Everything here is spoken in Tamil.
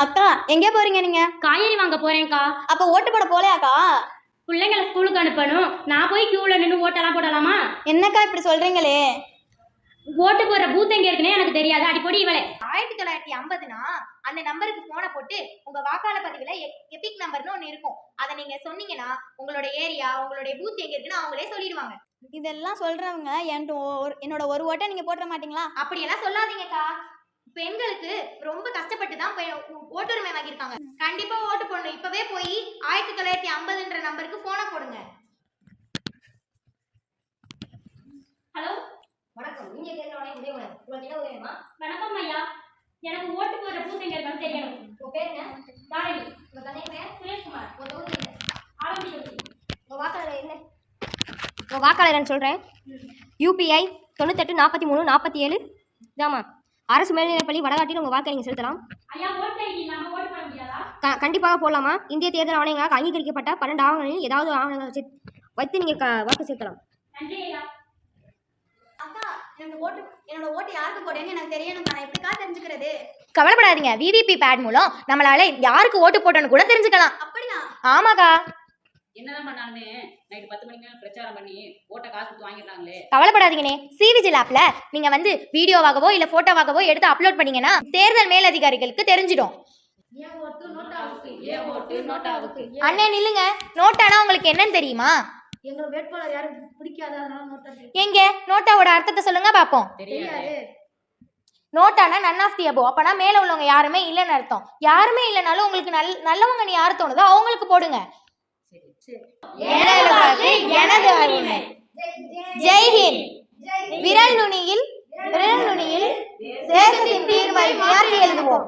அக்கா எங்க போறீங்க நீங்க? காய்கறி வாங்க போறேன்க்கா. அப்ப ஓட்டு போட போலையாக்கா? பிள்ளைங்களை ஸ்கூலுக்கு அனுப்பணும். நான் போய் கியூல நின்று ஓட்டெல்லாம் போடலாமா? என்னக்கா இப்படி சொல்றீங்களே? ஓட்டு போடுற பூத் எங்க இருக்குன்னு எனக்கு தெரியாது. அடிப்படி இவளே 1950னா அந்த நம்பருக்கு போனை போட்டு உங்க வாக்காளர் பதிவுல எபிக் நம்பர்னு ஒண்ணு இருக்கும். அதை நீங்க சொன்னீங்கன்னா உங்களோட ஏரியா உங்களுடைய பூத் எங்க இருக்குன்னு அவங்களே சொல்லிடுவாங்க. இதெல்லாம் சொல்றவங்க என்னோட ஒரு ஓட்டை நீங்க போட்டுற மாட்டீங்களா? அப்படியெல்லாம் சொல்லாதீங்கக்கா. பெண்களுக்கு ரொம்ப கஷ்டப்பட்டு தான் ஓட்டுரிமை வாங்கியிருக்காங்க. கண்டிப்பா ஓட்டு போடணும். இப்பவே போய் 1950ன்ற நம்பருக்கு போனை போடுங்க. ஹலோ, வணக்கம். நீங்க கேட்கறவனே உதயவன். உங்களுக்கு என்ன உதயமா? வணக்கம் ஐயா. எனக்கு ஓட்டு போடுற பூத் எங்க இருக்குன்னு தெரியணும். உங்க பேர் என்ன? தாரணி. உங்க தந்தை பேர்? சுரேஷ்குமார். உங்க தொகுதி என்ன? ஆரம்பிச்சு. உங்க வாக்காளர் என்ன? உங்க வாக்காளர்னு சொல்றேன். UPI 98 43 47. இதாமா அரசு மேல்நிலைப்பள்ளி வடகாட்டில் உங்கள் வாக்கை நீங்கள் செலுத்தலாம். ஐயா, ஓட்டு ஐடி இல்லாம ஓட்டு போட முடியாதா? கண்டிப்பாக போடலாமா? இந்திய தேர்தல் ஆணையங்களால் அங்கீகரிக்கப்பட்ட 12 ஆவணங்களில் ஏதாவது ஆவணங்களை வைத்து நீங்கள் வாக்கு செலுத்தலாம். நன்றி ஐயா. அக்கா என்னோட ஓட்டு யாருக்கு போடுன்னு எனக்கு தெரியணும். நான் எப்படிக்கா தெரிஞ்சுக்கிறது? கவலைப்படாதீங்க. VVP பேட் மூலம் நம்மளால யாருக்கு ஓட்டு போட்டோன்னு கூட தெரிஞ்சுக்கலாம். அப்படியா? ஆமாக்கா. என்னதான் பண்ணாலுமே நைட்டு 10 மணிக்கு மேல பிரச்சாரம் பண்ணி ஓட்ட காசு கொடுத்து வாங்கிடுறாங்களே. கவலைப்படாதீங்கண்ணே. CVGIL ஆப்ல நீங்க வந்து வீடியோவாகவோ இல்ல போட்டோவாகவோ எடுத்து அப்லோட் பண்ணீங்கன்னா தேர்தல் மேலதிகாரிகளுக்கு தெரிஞ்சிடும். அண்ணே நில்லுங்க. நோட்டானா உங்களுக்கு என்னன்னு தெரியுமா? எங்க வேட்பாளர் யாரும் பிடிக்காதனால நோட்டா. எங்க நோட்டாவோட அர்த்தத்தை சொல்லுங்க பாப்போம். தெரியாது. நோட்டானா நன் ஆஃப் தி அபோவ். அப்பனா மேல உள்ளவங்க யாருமே இல்லைன்னு அர்த்தம். யாருமே இல்லைனாலும் உங்களுக்கு நல்லவங்க யாரு தோணுதோ அவங்களுக்கு போடுங்க. எனது அருமை. ஜெய்ஹிந்த். விரல் நுனியில் தேசத்தின் தீர்வை எழுதுவோம்.